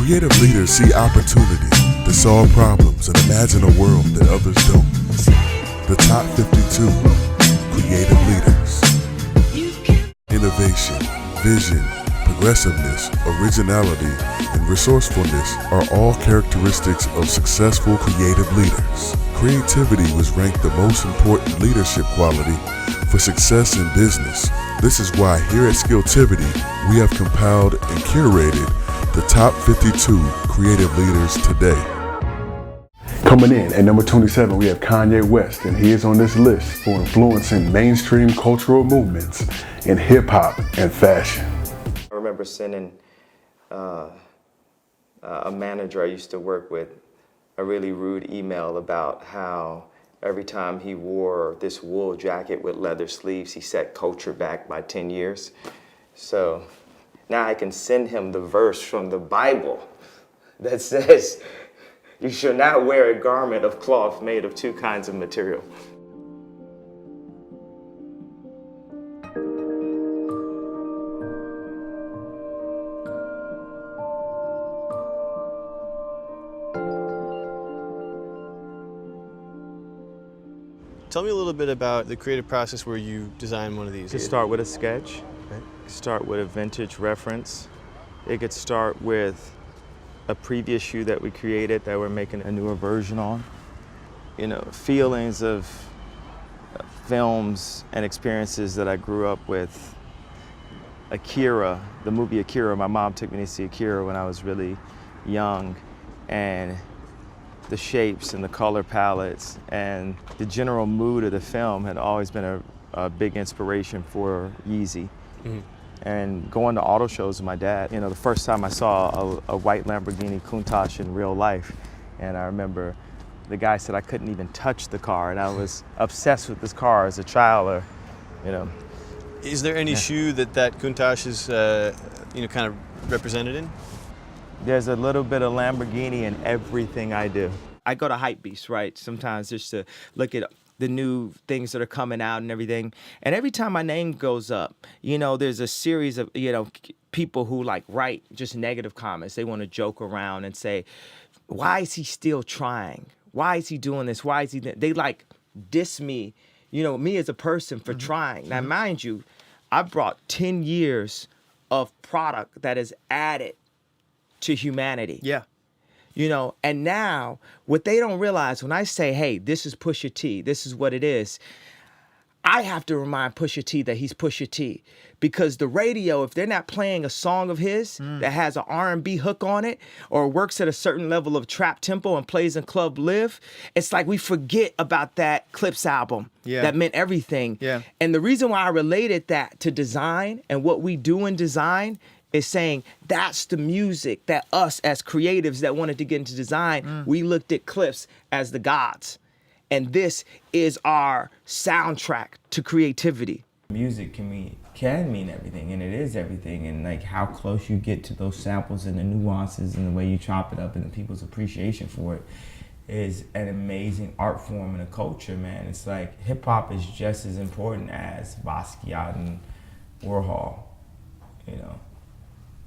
Creative leaders see opportunity to solve problems and imagine a world that others don't. The top 52 creative leaders. Innovation, vision, progressiveness, originality, and resourcefulness are all characteristics of successful creative leaders. Creativity was ranked the most important leadership quality for success in business. This is why here at Skilltivity, we have compiled and curated the top 52 creative leaders today. Coming in at number 27, we have Kanye West, and he is on this list for influencing mainstream cultural movements in hip hop and fashion. I remember sending a manager I used to work with a really rude email about how every time he wore this wool jacket with leather sleeves, he set culture back by 10 years. So now I can send him the verse from the Bible that says, "You shall not wear a garment of cloth made of two kinds of material." Tell me a little bit about the creative process where you design one of these. You start with a sketch, start with a vintage reference. It could start with a previous shoe that we created that we're making a newer version on. You know, feelings of films and experiences that I grew up with. Akira, the movie Akira, my mom took me to see Akira when I was really young, and the shapes and the color palettes and the general mood of the film had always been a big inspiration for Yeezy. Mm-hmm. And going to auto shows with my dad, you know, the first time I saw a white Lamborghini Countach in real life, and I remember the guy said I couldn't even touch the car, and I was obsessed with this car as a child, or, you know. Is there any shoe that Countach is, you know, kind of represented in? There's a little bit of Lamborghini in everything I do. I go to Hypebeast, right? Sometimes just to look at the new things that are coming out and everything. And every time my name goes up, you know, there's a series of, you know, people who like write just negative comments. They want to joke around and say, why is he still trying? Why is he doing this? Why is he, they like diss me, you know, me as a person for trying. Now, mind you, I brought 10 years of product that is added to humanity. Yeah. You know, and now what they don't realize when I say, hey, this is Pusha T, this is what it is, I have to remind Pusha T that he's Pusha T, because the radio, if they're not playing a song of his that has an R&B hook on it or works at a certain level of trap tempo and plays in Club Live, it's like we forget about that Clips album that meant everything. Yeah. And the reason why I related that to design and what we do in design is saying that's the music that us as creatives that wanted to get into design, we looked at Clips as the gods. And this is our soundtrack to creativity. Music can mean everything, and it is everything, and like how close you get to those samples and the nuances and the way you chop it up and the people's appreciation for it is an amazing art form and a culture, man. It's like hip-hop is just as important as Basquiat and Warhol, you know.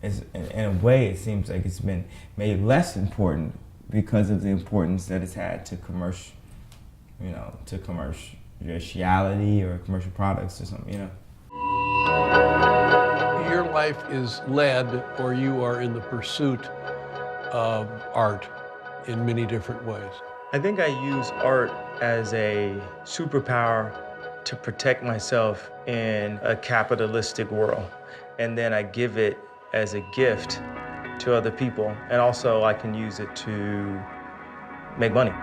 In a way, it seems like it's been made less important because of the importance that it's had to commerciality or commercial products or something, you know. Your life is led, or you are in the pursuit of art in many different ways. I think I use art as a superpower to protect myself in a capitalistic world. And then I give it as a gift to other people. And also I can use it to make money.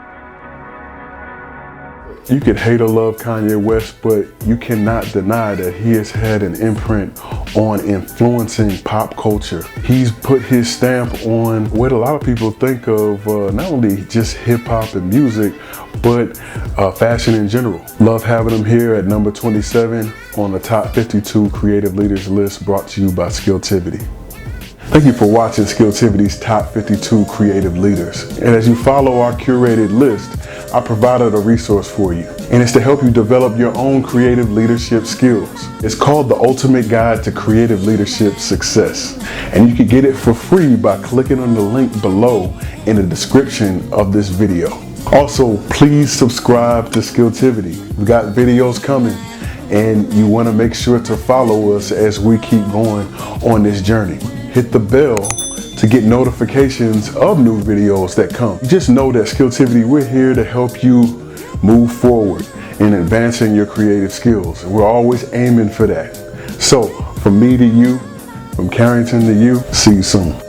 You could hate or love Kanye West, but you cannot deny that he has had an imprint on influencing pop culture. He's put his stamp on what a lot of people think of, not only just hip hop and music, but fashion in general. Love having him here at number 27 on the top 52 creative leaders list, brought to you by Skilltivity. Thank you for watching Skilltivity's Top 52 Creative Leaders. And as you follow our curated list, I provided a resource for you. And it's to help you develop your own creative leadership skills. It's called The Ultimate Guide to Creative Leadership Success. And you can get it for free by clicking on the link below in the description of this video. Also, please subscribe to Skilltivity. We got videos coming, and you want to make sure to follow us as we keep going on this journey. Hit the bell to get notifications of new videos that come. Just know that Skilltivity, we're here to help you move forward in advancing your creative skills. And we're always aiming for that. So from me to you, from Carrington to you, see you soon.